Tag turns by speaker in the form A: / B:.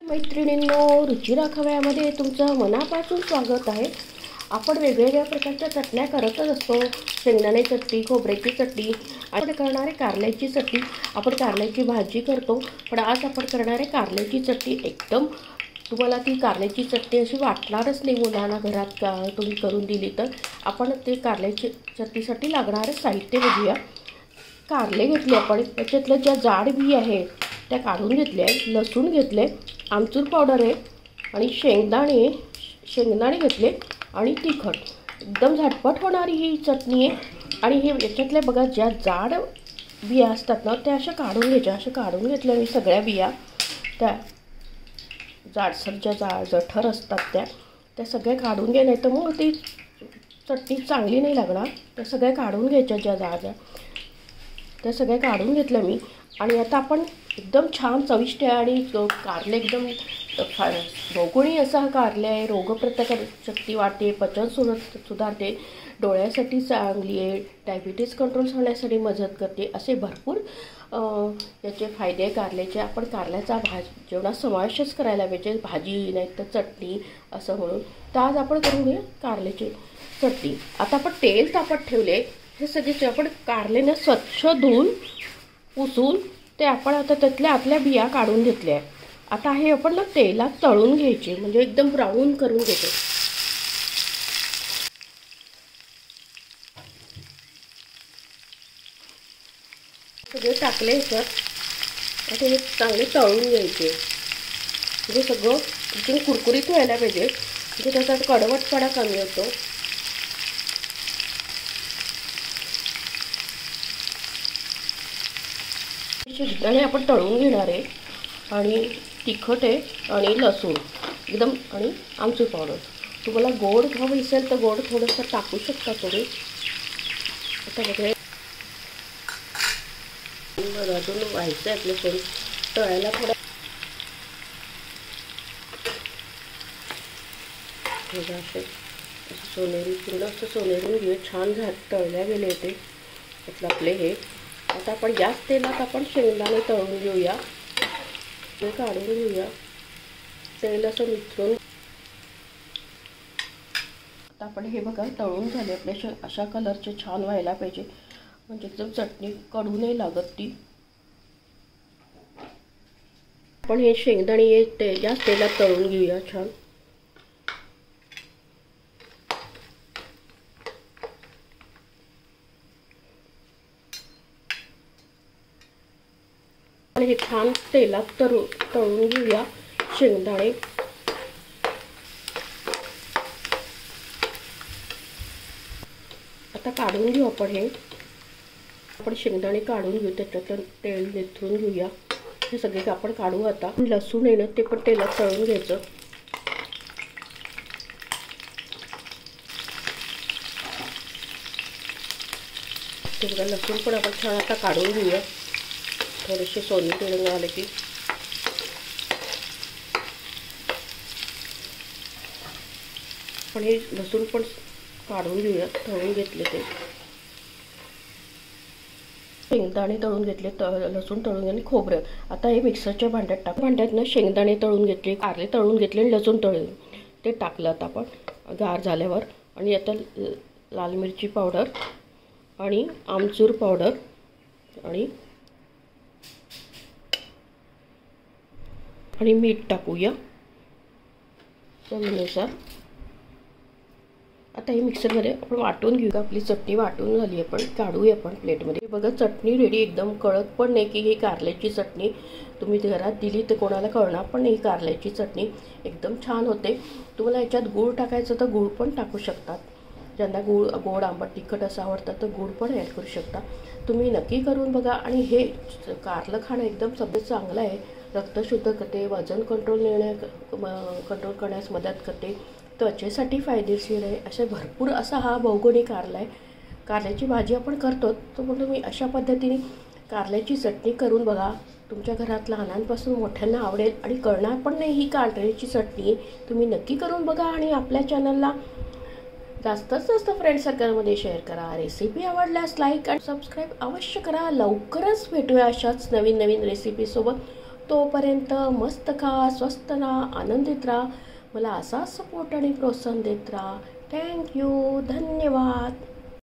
A: मैत्रिणींनो, रुचिरा खव्यामध्ये तुमचं मनापासून स्वागत आहे। आपण वेगवेगळ्या प्रकारच्या चटण्या करतच असतो। शेंगदाणे चटणी, खोबऱ्याची चटणी, आपण करणारे कारल्याची चटणी, आपण कारल्याची भाजी करतो। पण आज आपण करणारे कारल्याची चटणी एकदम तुम्हाला ती कारल्याची चटणी अशी वाटणारच नाही मुलांना घरात का तुम्ही करून दिली तर। आपण ते कारल्याची चटणीसाठी लागणारे साहित्य बघूया। कारले घेतले आपण, त्याच्यातल्या ज्या जाड बी आहे त्या काढून घेतल्या, लसूण घेतले, आमचूर पावडर आहे आणि शेंगदाणे घेतले आणि तिखट। एकदम झटपट होणारी ही चटणी आहे। आणि हे याच्यातल्या बघा ज्या जाड बिया असतात ना त्या अशा काढून घ्यायच्या। अशा काढून घेतल्या मी सगळ्या बिया, त्या जाडसर ज्या जठर असतात त्या सगळ्या काढून घ्या, नाही तर मग ती चटणी चांगली नाही लागणार। त्या सगळ्या काढून घ्यायच्या, ज्या जाड त्या सगळ्या काढून घेतल्या मी। आणि आता आपण एकदम छान चविष्ट आणि कारले एकदम बहुगुणी असा कारले आहे। रोगप्रतिकारक शक्ती वाढते, पचन सुधारते, डोळ्यासाठी चांगली आहे, डायबिटीज कंट्रोल होण्यासाठी मदत करते, असे भरपूर याचे फायदे कारल्याचे। आपण कारल्याचा जेवणात समावेशच करायला पाहिजे, भाजी नाही तर चटणी असं म्हणून। तर आज आपण करूया कारल्याची चटणी। आता आपण तेल तापत ठेवले, हे सगळे आपण कारलेने स्वच्छ धुवून पुसून ते आपण आता त्यातल्या आतल्या बिया काढून घेतल्या। आता हे आपण ना तेलात तळून घ्यायचे, म्हणजे एकदम ब्राऊन करून घ्यायचे। सगळे टाकले ह्याच्यात, आता हे चांगले तळून घ्यायचे, म्हणजे सगळं एकदम कुरकुरीत व्हायला पाहिजे, म्हणजे त्याचा कडवटपणा कमी होतो। शेंगदाणे आपण तळून घेणार आहे आणि तिखट आहे आणि लसूण एकदम आणि आमचूर पावडर। तुम्हाला गोड हवं असेल तर गोड थोडंसं टाकू शकता तुम्ही। आता बघा अजून व्हायचं आहे आपलं थोडं तळायला, थोडं असे सोनेरी पूर्ण असं सोनेरून घेऊ, छान तळल्या गेले ते त्यातलं आपले हे। आता आपण जास्त तेलात आपण शेंगदाणे तळून घेऊया, ते काढून घेऊया, तेल असं मिसळून। आता आपण हे बघा तळून झाले आपले, अशा कलरचे छान व्हायला पाहिजे, म्हणजे एकदम चटणी कडू नाही लागत ती। आपण हे शेंगदाणे जास्त तेलात तळून घेऊया छान। आणि हे छान तेलात तळून घेऊया शेंगदाणे। आता काढून घेऊ आपण हे, आपण शेंगदाणे काढून घेऊ, त्याच्यातलं तेल निथळून घेऊया। हे सगळे आपण काढू। आता लसूण आहे ना ते पण तेलात तळून घ्यायचं। ते बघा लसूण पण आपण छान आता काढून घेऊया, थोडेसे सोनेरी रंग आले की। पण हे लसूण पण काढून घेऊया, तळून घेतले ते शेंगदाणे तळून घेतले, लसूण तळून आणि खोबरं। आता हे मिक्सरच्या भांड्यात टाक, भांड्यातनं शेंगदाणे तळून घेतले, कारले तळून घेतले, लसूण तळून ते टाकलं आता आपण गार झाल्यावर। आणि आता लाल मिरची पावडर आणि आमचूर पावडर आणि मीठ टाकूया चवीनुसार। आता हे मिक्सरमध्ये आपण वाटून घेऊ। आपली चटणी वाटून झाली, आपण काढूया आपण प्लेटमध्ये। बघा चटणी रेडी, एकदम कळत पण नाही की ही कारल्याची चटणी तुम्ही घरात दिली तर कोणाला कळणार पण नाही। कारल्याची चटणी एकदम छान होते। तुम्हाला याच्यात गूळ टाकायचं तर गूळ पण टाकू शकतात, ज्यांना गोड आंबट तिखट असं आवडतं तर गूळ पण ॲड करू शकता। तुम्ही नक्की करून बघा। आणि हे कारलं खाणं एकदम सगळं चांगलं आहे, रक्त शुद्ध करते, वजन कंट्रोल करण्यास मदत करते, त्वचेसाठी फायदेशीर आहे। असे भरपूर असा हा बहुगुणी कारला आहे। कारल्याची भाजी आपण करतो तर मग तुम्ही अशा पद्धतीने कारल्याची चटणी करून बघा, तुमच्या घरात लहानांपासून मोठ्यांना आवडेल आणि कळणार पण नाही ही कारल्याची चटणी। तुम्ही नक्की करून बघा आणि आपल्या चॅनलला जास्तीत जास्त फ्रेंड सर्कलमध्ये शेअर करा। रेसिपी आवडल्यास लाईक आणि सबस्क्राईब अवश्य करा। लवकरच भेटूया अशाच नवीन रेसिपी सोबत। तोपर्यंत मस्त खा, स्वस्त राहा, आनंदित राहा. मला असाच सपोर्ट आणि प्रोत्साहन देत राहा. थँक्यू. धन्यवाद.